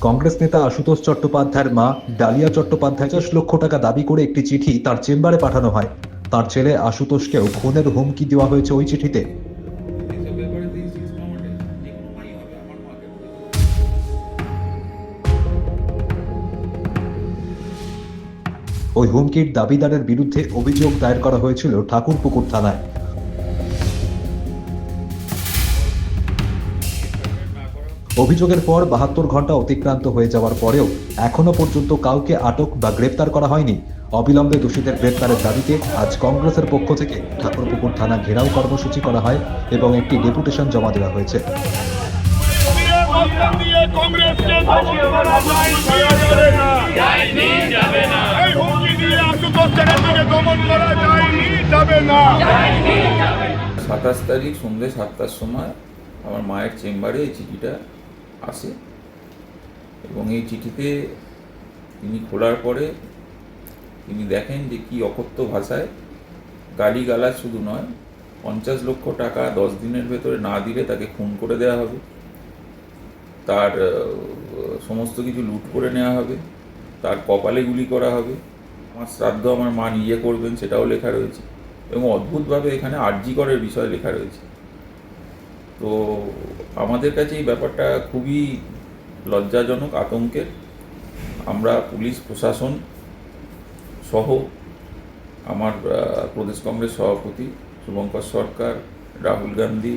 কংগ্রেস নেতা আশুতোষ চট্টোপাধ্যায়ের মা ডালিয়া চট্টোপাধ্যায় 50 লক্ষ টাকা দাবি করে একটি চিঠি তার চেম্বারে পাঠানো হয়। তার ছেলে আশুতোষকেও খুনের হুমকি দেওয়া হয়েছে ওই চিঠিতে। ওই হুমকির দাবিদারের বিরুদ্ধে অভিযোগ দায়ের করা হয়েছিল ঠাকুরপুকুর থানায়। অভিযোগের পর 72 ঘন্টা অতিক্রান্ত হয়ে যাওয়ার পরেও এখনো পর্যন্ত কাউকে আটক বা গ্রেপ্তার করা হয়নি। অবিলম্বে দোষীদের গ্রেপ্তারের দাবিতে আজ কংগ্রেসের পক্ষ থেকে ঠাকুরপুকুর থানা ঘেরাও কর্মসূচি করা হয় এবং একটি ডেপুটেশন জমা দেওয়া হয়েছে। সাতাশ তারিখ সন্ধ্যে 7টার সময় আমার মায়ের চেম্বারে এই চিঠিটা আসে এবং এই চিঠিতে তিনি খোলার পরে তিনি দেখেন যে কি অকথ্য ভাষায় গালিগালাজ শুধু নয়, 50 লক্ষ টাকা 10 দিনের ভেতরে না দিলে তাকে খুন করে দেওয়া হবে, তার সমস্ত কিছু লুট করে নেওয়া হবে, তার কপালে গুলি করা হবে, আমার শ্রাদ্ধ আমার মা নিজে করবেন সেটাও লেখা রয়েছে এবং অদ্ভুতভাবে এখানে আরজি করের বিষয় লেখা রয়েছে। তো আমাদের কাছে এই ব্যাপারটা খুবই লজ্জাজনক, আতঙ্কের। আমরা পুলিশ প্রশাসন সহ আমার প্রদেশ কংগ্রেস সভাপতি শুভঙ্কর সরকার, রাহুল গান্ধী,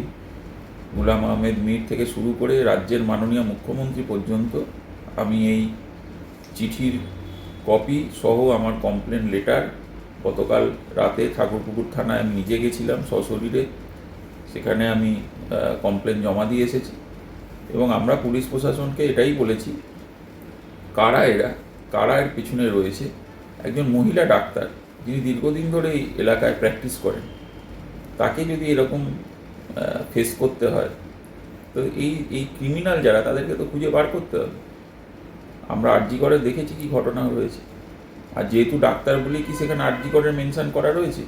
গুলাম আহমেদ মীর থেকে শুরু করে রাজ্যের মাননীয় মুখ্যমন্ত্রী পর্যন্ত আমি এই চিঠির কপি সহ আমার কমপ্লেন লেটার গতকাল রাতে ঠাকুরপুকুর থানায় আমি নিজে গেছিলাম সশরীরে, সেখানে আমি কমপ্লেন জমা দিয়ে এসেছি এবং আমরা পুলিশ প্রশাসনকে এটাই বলেছি, কারা এর পিছনে রয়েছে। একজন মহিলা ডাক্তার যিনি দীর্ঘদিন ধরে এই এলাকায় প্র্যাকটিস করেন, তাকে যদি এরকম ফেস করতে হয় তো এই ক্রিমিনাল যারা তাদেরকে তো খুঁজে বার করতে হবে। আমরা আরজি করে দেখেছি কি ঘটনা রয়েছে, আর যেহেতু ডাক্তার বলে কি সেখানে আরজি করের মেনশন করা রয়েছে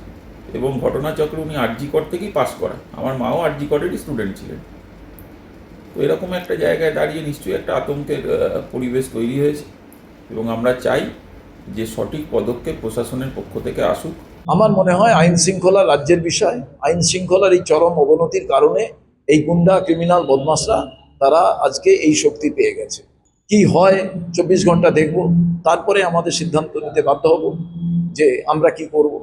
এবং ঘটনাচক্রে উনি আরজি কর থেকেই পাস করা, আমার মাও আরজি করেরই স্টুডেন্ট ছিলেন। তো এরকম একটা জায়গায় দাঁড়িয়ে নিশ্চয়ই একটা আতঙ্কের পরিবেশ তৈরি হয়েছে এবং আমরা চাই যে সঠিক পদক্ষেপ প্রশাসনের পক্ষ থেকে আসুক। আমার মনে হয় আইন শৃঙ্খলা রাজ্যের বিষয়। আইন শৃঙ্খলার এই চরম অবনতির কারণে এই গুন্ডা ক্রিমিনাল বদমাশরা তারা আজকে এই শক্তি পেয়ে গেছে। কি হয় 24 ঘন্টা দেখব, তারপরে আমাদের সিদ্ধান্ত নিতে বাধ্য হব যে আমরা কি করব।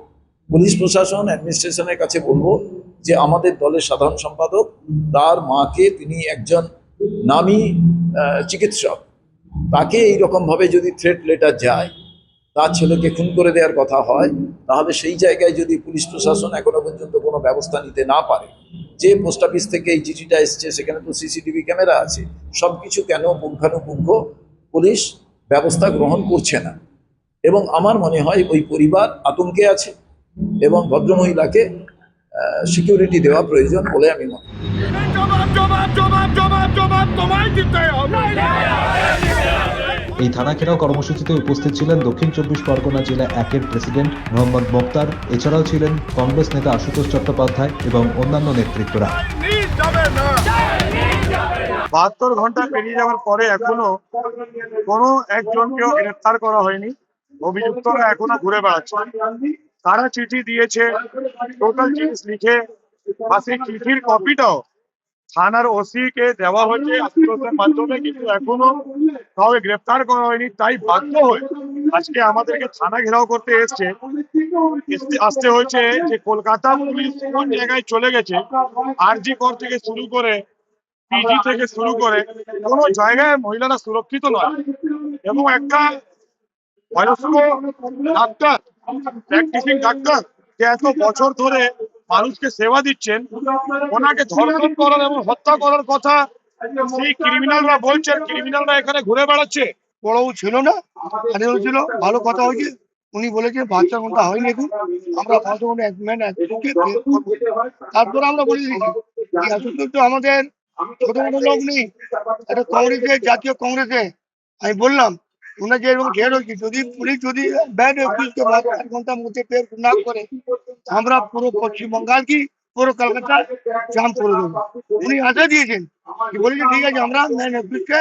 পুলিশ প্রশাসন অ্যাডমিনিস্ট্রেশনের কাছে বলবো যে আমাদের দলের সাধারণ সম্পাদক, তার মাকে, তিনি একজন নামী চিকিৎসক, তাকে এইরকমভাবে যদি থ্রেট লেটার যায়, তার ছেলেকে খুন করে দেওয়ার কথা হয়, তাহলে সেই জায়গায় যদি পুলিশ প্রশাসন এখনো পর্যন্ত কোনো ব্যবস্থা নিতে না পারে, যে পোস্ট অফিস থেকে এই চিঠিটা এসছে সেখানে তো সিসিটিভি ক্যামেরা আছে, সব কিছু কেন পুঙ্খানুপুঙ্খ পুলিশ ব্যবস্থা গ্রহণ করছে না। এবং আমার মনে হয় ওই পরিবার আতঙ্কে আছে এবং ভদ্রমহিলাকে সিকিউরিটি দেওয়া প্রয়োজন বলে আমি মনে করি। এই থানা ঘেরাও কর্মসূচিতে উপস্থিত ছিলেন দক্ষিণ 24 পরগনা জেলা 1-এর প্রেসিডেন্ট মোহাম্মদ মোক্তার, এছাড়াও ছিলেন কংগ্রেস নেতা আশুতোষ চট্টোপাধ্যায় এবং অন্যান্য নেতৃত্বরা। 72 ঘন্টা পেরিয়ে যাওয়ার পরে এখনো কোনো একজনকেও গ্রেফতার করা হয়নি। অভিযুক্তরা এখনো ঘুরে বেড়াচ্ছে। তারা চিঠি দিয়েছে, টোটাল জিনিস লিখে বা সেই চিঠির কপিটাও থানার ওসি কে দেওয়া হয়েছে আত্মীয়তার মাধ্যমে, কিন্তু এখনো কাউকে গ্রেফতার করা হয়নি। তাই বাধ্য হয়ে আজকে আমাদেরকে থানা ঘেরাও করতে আসতে হয়েছে যে কলকাতা পুলিশ কোন জায়গায় চলে গেছে। আরজি কর থেকে শুরু করে পিজি থেকে শুরু করে কোনো জায়গায় মহিলারা সুরক্ষিত নয় এবং একটা বয়স্ক ডাক্তার, প্র্যাকটিসিং ডাক্তার, যে এত বছর ধরে মানুষকে সেবা দিচ্ছেন, ওনাকে ধর্ষণ করার এবং হত্যা করার কথা সেই ক্রিমিনালরা বলছেন। ক্রিমিনালরা এখানে ঘুরে বেড়াচ্ছে। বড়ও ছিল না, ছিল ভালো কথা হয়েছে। উনি বলেছে বাচ্চা কোনটা হয়নি, এখন আমরা তারপরে আমরা বলে দিয়েছি তো আমাদের ছোট ছোট লোক নেই, একটা কংগ্রেসে, জাতীয় কংগ্রেসে আমি বললাম ওনাকে এরকম ঘের হয়েছে, যদি পুলিশ যদি ব্যাড পুলিশকে 1 ঘন্টার মধ্যে বের না করে আমরা পুরো পশ্চিমবঙ্গাল কি পুরো কলকাতা জাম করে দেবো। উনি আশা দিয়েছেন, বলেছে ঠিক আছে আমরা ম্যান পুলিশকে